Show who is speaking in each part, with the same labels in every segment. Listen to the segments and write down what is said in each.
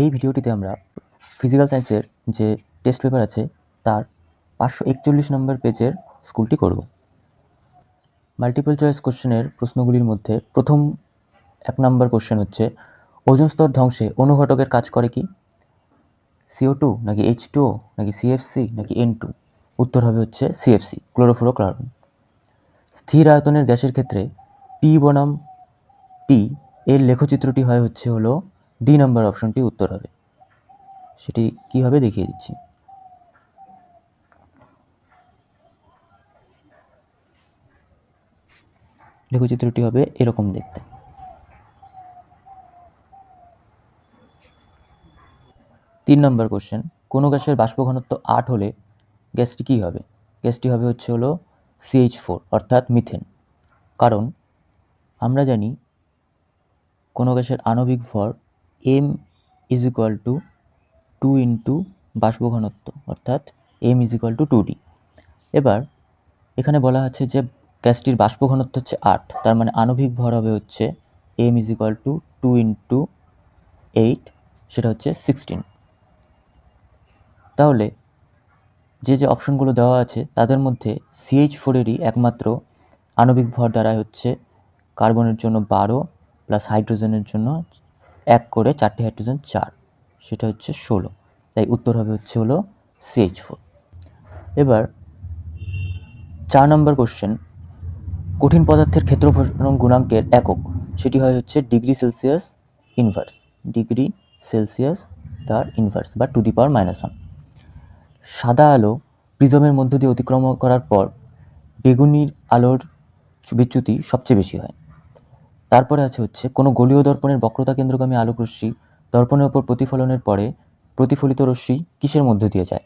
Speaker 1: এই ভিডিওটিতে আমরা ফিজিক্যাল সায়েন্সের যে টেস্ট পেপার আছে তার 541 নম্বর পেজের স্কুলটি করব। মাল্টিপল চয়েস কোশ্চেনের প্রশ্নগুলির মধ্যে প্রথম 1 নম্বর কোশ্চেন হচ্ছে, ওজোন স্তর ধ্বংসে অনুঘটকের কাজ করে কি? CO2 নাকি H2O নাকি CFC নাকি N2? উত্তর হবে হচ্ছে CFC, ক্লোরোফ্লোরোকার্বন। স্থির আয়তনের গ্যাসের ক্ষেত্রে P বনাম T এর লেখচিত্রটি হয় হচ্ছে হলো ডি নম্বর অপশনটি উত্তর হবে। সেটি কি হবে দেখিয়ে দিচ্ছি। লেখচিত্রটি হবে এরকম দেখতে। 3 নম্বর কোশ্চেন, কোনো গ্যাসের বাষ্প ঘনত্ব 8 হলে গ্যাসটি কি হবে? গ্যাসটি হবে হচ্ছে হলো CH4 অর্থাৎ মিথেন। কারণ আমরা জানি কোনো গ্যাসের আণবিক ভর m = 2 ইন্টু বাষ্প ঘনত্ব অর্থাৎ m = 2d। এবার এখানে বলা আছে যে গ্যাসটির বাষ্প ঘনত্ব হচ্ছে 8, তার মানে আণবিক ভর হবে হচ্ছে m = 2 ইন্টু 8, সেটা হচ্ছে 16। তাহলে যে অপশনগুলো দেওয়া আছে তাদের মধ্যে CH4-এরই একমাত্র আণবিক ভর দাঁড়ায় হচ্ছে কার্বনের জন্য 12 প্লাস হাইড্রোজেনের জন্য 1 করে 4টে হাইড্রোজেন 4, সেটা হচ্ছে 16। তাই উত্তর হবে হচ্ছে হলো CH4। এবার 4 নম্বর কোশ্চেন, কঠিন পদার্থের ক্ষেত্রফলন গুণাঙ্কের একক, সেটি হয় হচ্ছে degree Celsius inverse, degree Celsius তার ইনভার্স বা টু দি পাওয়ার -1। সাদা আলো প্রিজমের মধ্য দিয়ে অতিক্রম করার পর বেগুনির আলোর বিচ্যুতি সবচেয়ে বেশি হয়। তারপরে আছে হচ্ছে, কোনো গোলীয় দর্পণের বক্রতা কেন্দ্রগামী আলোক রশ্মি দর্পণের ওপর প্রতিফলনের পরে প্রতিফলিত রশ্মি কিসের মধ্য দিয়ে যায়?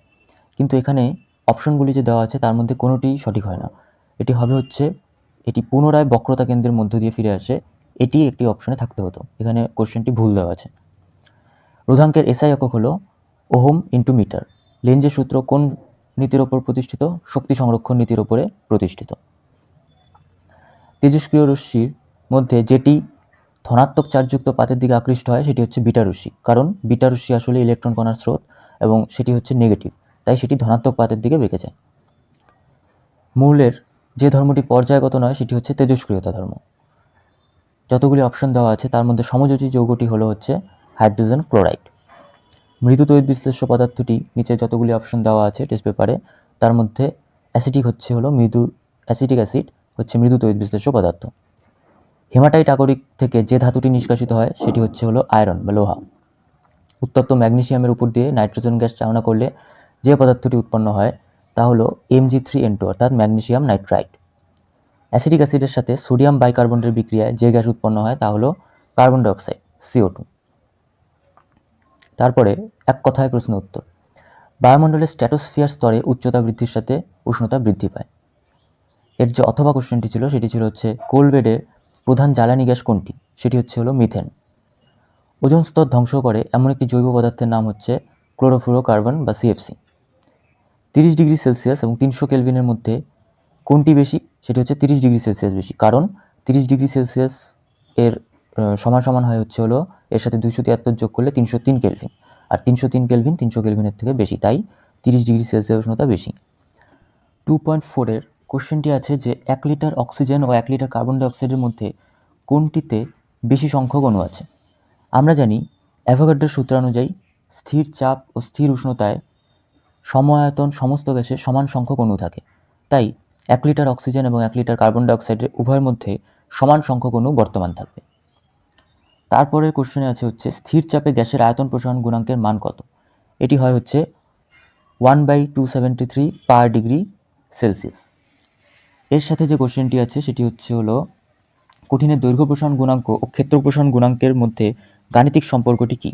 Speaker 1: কিন্তু এখানে অপশনগুলি যে দেওয়া আছে তার মধ্যে কোনোটিই সঠিক হয় না। এটি হবে হচ্ছে, এটি পুনরায় বক্রতা কেন্দ্রের মধ্য দিয়ে ফিরে আসে, এটি একটি অপশনে থাকতে হতো। এখানে কোশ্চেনটি ভুল দেওয়া আছে। রোধাঙ্কের এসআই একক হলো ওহম ইন্টু মিটার। লেঞ্জের সূত্র কোন নীতির ওপর প্রতিষ্ঠিত? শক্তি সংরক্ষণ নীতির ওপরে প্রতিষ্ঠিত। তেজস্ক্রিয় রশ্মির মধ্যে যেটি ধনাত্মক চার্জযুক্ত পাতের দিকে আকৃষ্ট হয় সেটি হচ্ছে বিটা রশ্মি, কারণ বিটা রশ্মি আসলে ইলেকট্রন কণার স্রোত এবং সেটি হচ্ছে নেগেটিভ, তাই সেটি ধনাত্মক পাতের দিকে বেঁকে যায়। মৌলের যে ধর্মটি পর্যায়গত নয় সেটি হচ্ছে তেজস্ক্রিয়তা ধর্ম। যতগুলি অপশন দেওয়া আছে তার মধ্যে সমযোজী যৌগটি হলো হচ্ছে হাইড্রোজেন ক্লোরাইড। মৃদু তড়িৎ বিশ্লেষ্য পদার্থটি নিচে যতগুলি অপশন দেওয়া আছে টেস্ট পেপারে তার মধ্যে অ্যাসিটিক হচ্ছে হলো অ্যাসিটিক অ্যাসিড হচ্ছে মৃদু তড়িৎ বিশ্লেষ্য পদার্থ। হেমাটাইট আকরিক থেকে যে ধাতুটি নিষ্কাশিত হয় সেটি হচ্ছে হলো আয়রন বা লোহা। উত্তপ্ত ম্যাগনেসিয়ামের উপর দিয়ে নাইট্রোজেন গ্যাস চালনা করলে যে পদার্থটি উৎপন্ন হয় তা হলো Mg3N2 অর্থাৎ ম্যাগনেসিয়াম নাইট্রাইট। অ্যাসিটিক অ্যাসিডের সাথে সোডিয়াম বাইকার্বনেটের বিক্রিয়ায় যে গ্যাস উৎপন্ন হয় তা হলো কার্বন ডাইঅক্সাইড CO2। তারপরে এক কথায় প্রশ্ন উত্তর, বায়ুমণ্ডলের স্ট্র্যাটোস্ফিয়ার স্তরে উচ্চতা বৃদ্ধির সাথে উষ্ণতা বৃদ্ধি পায়। এর যে অথবা কোশ্চেনটি ছিল সেটি ছিল হচ্ছে, কোল বেডের প্রধান জ্বালানি গ্যাস কোনটি? সেটি হচ্ছে হলো মিথেন। ওজোন স্তর ধ্বংস করে এমন একটি জৈব পদার্থের নাম হচ্ছে ক্লোরোফ্লোরোকার্বন বা CFC। 30 ডিগ্রি সেলসিয়াস এবং 300 কেলভিনের মধ্যে কোনটি বেশি? সেটি হচ্ছে 30 ডিগ্রি সেলসিয়াস বেশি, কারণ 30 ডিগ্রি সেলসিয়াস এর সমান সমান হয় হচ্ছে হলো এর সাথে 273 যোগ করলে 303 কেলভিন, আর 303 কেলভিন 300 কেলভিনের থেকে বেশি, তাই 30 ডিগ্রি সেলসিয়াস উষ্ণতা বেশি। 2.4 এর কোশ্চেনটি আছে যে 1 লিটার অক্সিজেন ও 1 লিটার কার্বন ডাইঅক্সাইডের মধ্যে কোনটিতে বেশি সংখ্যক অণু আছে? আমরা জানি অ্যাভোগাড্রোর সূত্রানুযায়ী স্থির চাপ ও স্থির উষ্ণতায় সম-আয়তন সমস্ত গ্যাসে সমান সংখ্যক অণু থাকে, তাই 1 লিটার অক্সিজেন এবং 1 লিটার কার্বন ডাইঅক্সাইডের উভয়ের মধ্যে সমান সংখ্যক অণু বর্তমান থাকবে। তারপরের কোশ্চেনে আছে হচ্ছে, স্থির চাপে গ্যাসের আয়তন প্রসারণ গুণাঙ্কের মান কত? এটি হয় হচ্ছে 1/273 পার ডিগ্রি সেলসিয়াস। এর সাথে যে কোশ্চেনটি আছে সেটি হচ্ছে হলো, কঠিনের দৈর্ঘ্য প্রসারণ গুণাঙ্ক ও ক্ষেত্র প্রসারণ গুণাঙ্কের মধ্যে গাণিতিক সম্পর্কটি কী?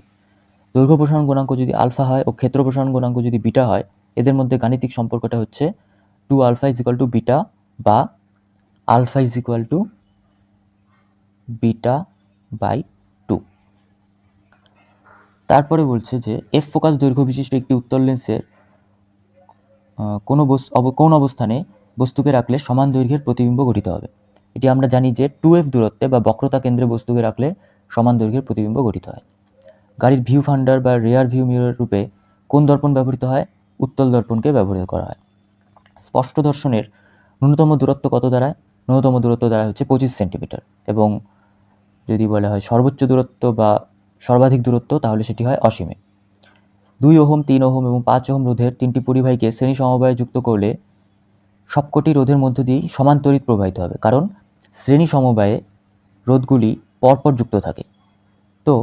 Speaker 1: দৈর্ঘ্য প্রসারণ গুণাঙ্ক যদি আলফা হয় ও ক্ষেত্র প্রসারণ গুণাঙ্ক যদি বিটা হয়, এদের মধ্যে গাণিতিক সম্পর্কটা হচ্ছে 2α = বিটা বা আলফা = বিটা বাই 2। তারপরে বলছে যে এফ ফোকাস দৈর্ঘ্য বিশিষ্ট একটি উত্তল লেন্সের কোন অবস্থানে বস্তুকে রাখলে সমান দৈর্ঘ্যের প্রতিবিম্ব গঠিত হবে? এটি আমরা জানি যে 2f দূরত্বে বা বক্রতা কেন্দ্রে বস্তুকে রাখলে সমান দৈর্ঘ্যের প্রতিবিম্ব গঠিত হয়। গাড়ির ভিউ ফান্ডার বা রেয়ার ভিউ মিরর রূপে কোন দর্পণ ব্যবহৃত হয়? উত্তল দর্পণকে ব্যবহৃত করা হয়। স্পষ্ট দর্শনের ন্যূনতম দূরত্ব কত দাঁড়ায়? ন্যূনতম দূরত্ব দাঁড়ায় হচ্ছে 25 সেন্টিমিটার, এবং যদি বলা হয় সর্বোচ্চ দূরত্ব বা সর্বাধিক দূরত্ব তাহলে সেটি হয় অসীমে। 2 ওহম, 3 ওহম এবং 5 ওহম রোধের 3টি পরিবাহীকে শ্রেণী সমবায়ে যুক্ত করলে সবকটি রোধের মধ্য দিয়েই সমান তড়িৎ প্রবাহিত হবে, কারণ শ্রেণী সমবায়ে রোধগুলি পরপর যুক্ত থাকে। তো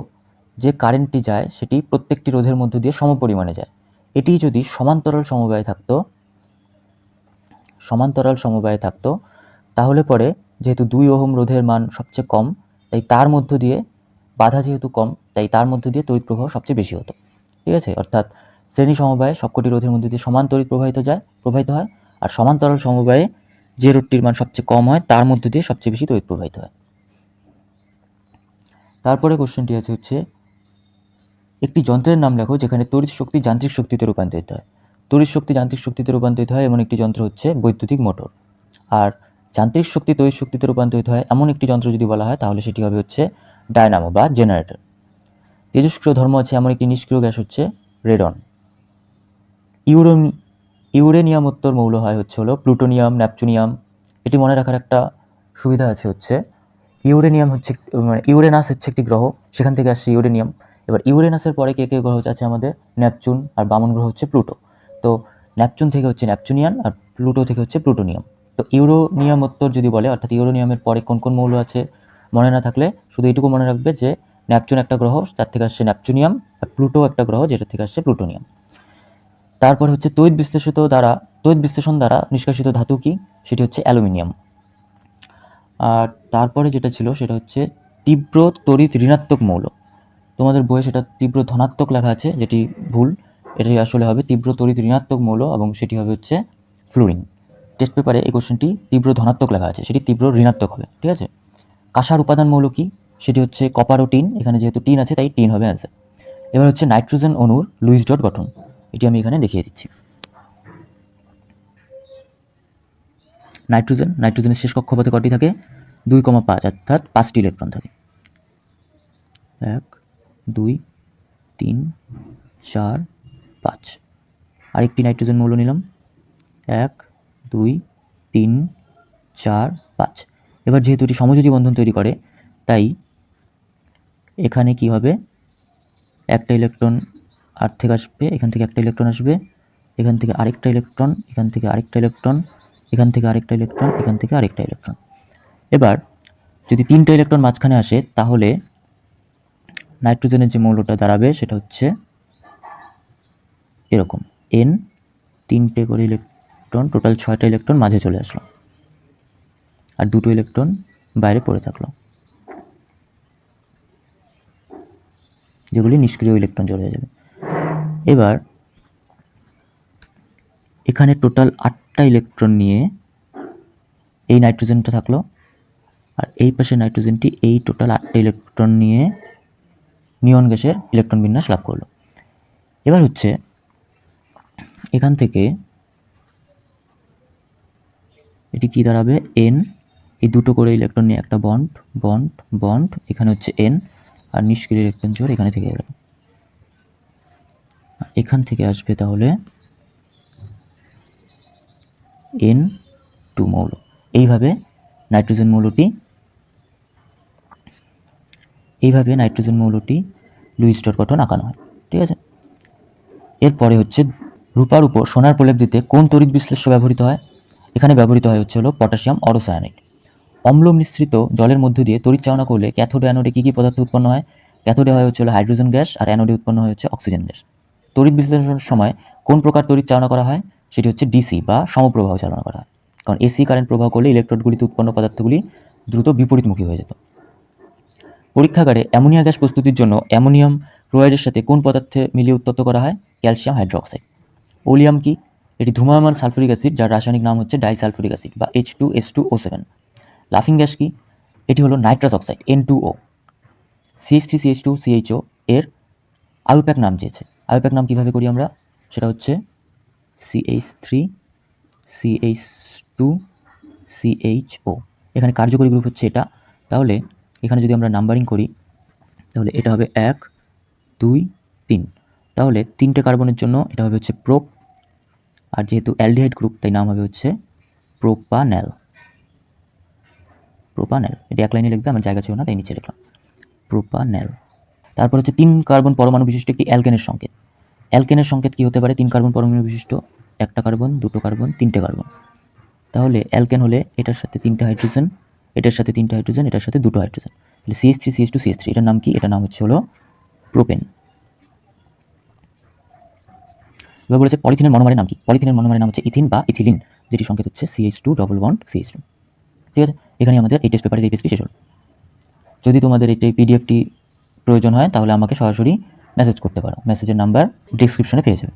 Speaker 1: যে কারেন্টটি যায় সেটি প্রত্যেকটি রোধের মধ্য দিয়ে সমপরিমাণে যায়। এটি যদি সমান্তরাল সমবায়ে থাকতো তাহলে পরে যেহেতু 2 ওহম রোধের মান সবচেয়ে কম, তাই তার মধ্য দিয়ে বাধা যেহেতু কম, তাই তার মধ্য দিয়ে তড়িৎ প্রবাহ সবচেয়ে বেশি হতো। ঠিক আছে, অর্থাৎ শ্রেণী সমবায়ে সবকটি রোধের মধ্যে দিয়ে সমান তড়িৎ প্রবাহিত হয়, আর সমান্তরাল সমবায়ে যে রোধটির মান সবচেয়ে কম হয় তার মধ্য দিয়ে সবচেয়ে বেশি তড়িৎ প্রবাহিত হয়। তারপরে কোশ্চেনটি আছে হচ্ছে, একটি যন্ত্রের নাম লেখো যেখানে তড়িৎ শক্তি যান্ত্রিক শক্তিতে রূপান্তরিত হয়। তড়িৎ শক্তি যান্ত্রিক শক্তিতে রূপান্তরিত হয় এমন একটি যন্ত্র হচ্ছে বৈদ্যুতিক মোটর। আর যান্ত্রিক শক্তি তড়িৎ শক্তিতে রূপান্তরিত হয় এমন একটি যন্ত্র যদি বলা হয় তাহলে সেটি হবে হচ্ছে ডায়নামো বা জেনারেটর। তেজস্ক্রিয় ধর্ম আছে এমন একটি নিষ্ক্রিয় গ্যাস হচ্ছে রেডন। ইউরেনিয়ামোত্তর মৌল হয় হলো প্লুটোনিয়াম, নেপচুনিয়াম। এটি মনে রাখার একটা সুবিধা আছে হচ্ছে, ইউরেনিয়াম হচ্ছে মানে ইউরেনাস হচ্ছে একটি গ্রহ, সেখান থেকে আসছে ইউরেনিয়াম। এবার ইউরেনাসের পরে কে গ্রহ আছে আমাদের? নেপচুন, আর বামন গ্রহ হচ্ছে প্লুটো। তো নেপচুন থেকে হচ্ছে নেপচুনিয়ান, আর প্লুটো থেকে হচ্ছে প্লুটোনিয়াম। তো ইউরেনিয়ামোত্তর যদি বলে, অর্থাৎ ইউরেনিয়ামের পরে কোন কোন মৌল আছে মনে না থাকলে শুধু এইটুকু মনে রাখবে যে নেপচুন একটা গ্রহ, তার থেকে আসছে নেপচুনিয়াম, আর প্লুটো একটা গ্রহ, যেটা থেকে আসছে প্লুটোনিয়াম। তারপর হচ্ছে তড়িৎ বিশ্লেষণ দ্বারা নিষ্কাশিত ধাতু কি? সেটি হচ্ছে অ্যালুমিনিয়াম। আর তারপরে যেটা ছিল সেটা হচ্ছে তীব্র তড়িৎ ঋণাত্মক মৌল। তোমাদের বইয়ে সেটা তীব্র ধনাত্মক লেখা আছে, যেটি ভুল। এটি আসলে হবে তীব্র তড়িৎ ঋণাত্মক মৌল, এবং সেটি হবে হচ্ছে ফ্লুরিন। টেস্ট পেপারে এই কোশ্চেনটি তীব্র ধনাত্মক লেখা আছে, সেটি তীব্র ঋণাত্মক হবে। ঠিক আছে, কাঁসার উপাদান মৌল কি? সেটি হচ্ছে কপার ও টিন। এখানে যেহেতু টিন আছে তাই টিন হবে অ্যান্সার। এবার হচ্ছে নাইট্রোজেন অণুর লুইস ডট গঠন, এটি আমি এখানে দেখিয়ে দিচ্ছি। নাইট্রোজেনের শেষ কক্ষপথে কটি থাকে? 2,5, অর্থাৎ 5টি ইলেকট্রন থাকে। 1, 2, 3, 4, 5। আরেকটি নাইট্রোজেন মৌল নিলাম, 1, 2, 3, 4, 5। এবার যেহেতু এটি সমযোজী বন্ধন তৈরি করে, তাই এখানে কি হবে? একটা ইলেকট্রন আর থেকে আসবে, এখান থেকে একটা ইলেকট্রন আসবে, এখান থেকে আরেকটা ইলেকট্রন, এখান থেকে আরেকটা ইলেকট্রন, এখান থেকে আরেকটা ইলেকট্রন, এখান থেকে আরেকটা ইলেকট্রন। এবার যদি 3টে ইলেকট্রন মাঝখানে আসে তাহলে নাইট্রোজেনের যে মৌলটা দাঁড়াবে সেটা হচ্ছে এরকম, N, 3টে করে ইলেকট্রন, টোটাল 6টা ইলেকট্রন মাঝে চলে আসলো, আর 2টো ইলেকট্রন বাইরে পড়ে থাকলো, যেগুলি নিষ্ক্রিয় ইলেকট্রন চলে যাবে। এবার এখানে টোটাল 8টা ইলেকট্রন নিয়ে এই নাইট্রোজেনটা থাকলো, আর এই পাশে নাইট্রোজেনটি এই টোটাল 8টা ইলেকট্রন নিয়ে নিয়ন গ্যাসের ইলেকট্রন বিন্যাস লাভ করলো। এবার হচ্ছে এখান থেকে এটি কি দাঁড়াবে? N, এই 2টো করে ইলেকট্রন নিয়ে একটা বন্ড বন্ড বন্ড, এখানে হচ্ছে N, আর নিষ্ক্রিয় ইলেকট্রন জোড় এখানে থেকে গেল। এখান থেকে আসবে তাহলে N2 মৌল। এইভাবে নাইট্রোজেন মৌলটি লুইস ডট গঠন আঁকানো হয়। ঠিক আছে, এরপরে হচ্ছে রূপার উপর সোনার প্রলেপ দিতে কোন তড়িৎ বিশ্লেষ্য ব্যবহৃত হয়? এখানে ব্যবহৃত হয় হচ্ছে পটাশিয়াম অরোসায়ানাইড। অম্ল মিশ্রিত জলের মধ্য দিয়ে তড়িৎ চালনা করলে ক্যাথোডে অ্যানোডে কী কী পদার্থ উৎপন্ন হয়? ক্যাথোডে হয় হচ্ছে হাইড্রোজেন গ্যাস, আর অ্যানোডে উৎপন্ন হয় হচ্ছে অক্সিজেন গ্যাস। তড়িৎ বিশ্লেষণের সময় কোন প্রকার তড়িৎ চালনা করা হয়? সেটি হচ্ছে ডিসি বা সমপ্রবাহ চালনা করা হয়, কারণ এসি কারেন্ট প্রবাহ করলে ইলেকট্রোডগুলিতে উৎপন্ন পদার্থগুলি দ্রুত বিপরীতমুখী হয়ে যেত। পরীক্ষাগারে অ্যামোনিয়া গ্যাস প্রস্তুতির জন্য অ্যামোনিয়াম ক্লোরাইডের সাথে কোন পদার্থে মিলিয়ে উত্তপ্ত করা হয়? Calcium hydroxide. ওলিয়াম কি? এটি ধূমায়মান সালফুরিক অ্যাসিড, যার রাসায়নিক নাম হচ্ছে ডাইসালফুরিক অ্যাসিড বা H2S2O7। লাফিং গ্যাস কি? এটি হলো নাইট্রাস অক্সাইড N2O। CH3CH2CHO এর আয়ুপ্যাক নাম চেয়েছে। আয়ুপ্যাক নাম কীভাবে করি আমরা? সেটা হচ্ছে CH3CH2CHO। এখানে কার্যকরী গ্রুপ হচ্ছে এটা। তাহলে এখানে যদি আমরা নাম্বারিং করি তাহলে এটা হবে 1, 2 3। তাহলে 3টে কার্বনের জন্য এটা হবে হচ্ছে প্রোপ, আর যেহেতু অ্যালডিহাইড গ্রুপ তাই নাম হবে হচ্ছে প্রোপানেল। প্রোপানেল এটা এক লাইনে লিখবে, আমার জায়গা ছিল না তাই নিচে লিখলাম প্রোপানেল। তারপর হচ্ছে 3 কার্বন পরমাণু বিশিষ্ট একটি অ্যালকেনের সংকেত। অ্যালকেনের সংকেত কি হতে পারে? 3 কার্বন পরমাণু বিশিষ্ট, একটা কার্বন, দুটো কার্বন, 3টে কার্বন। তাহলে অ্যালকেন হলে এটার সাথে 3টে হাইড্রোজেন, এটার সাথে 3টে হাইড্রোজেন, এটার সাথে দুটো হাইড্রোজেন, তাহলে CH3 CH2 CH3। এটার নাম কি? এটার নাম হচ্ছে হলো প্রোপেন। এবার বলেছে পলিথিনের মনোমারের নাম কি? পলিথিনের মনোমারের নাম হচ্ছে ইথিন বা ইথিলিন, যেটি সংকেত হচ্ছে CH2 ডবল বন্ড CH2। ঠিক আছে, এখানে আমাদের এই টেস্ট পেপারের এই পেজটি শেষ হলো। যদি তোমাদের এই পিডিএফটি প্রয়োজন হয় তাহলে আমাকে সরাসরি মেসেজ করতে পারো, মেসেজের নাম্বার ডেসক্রিপশনে পেয়ে যাবে।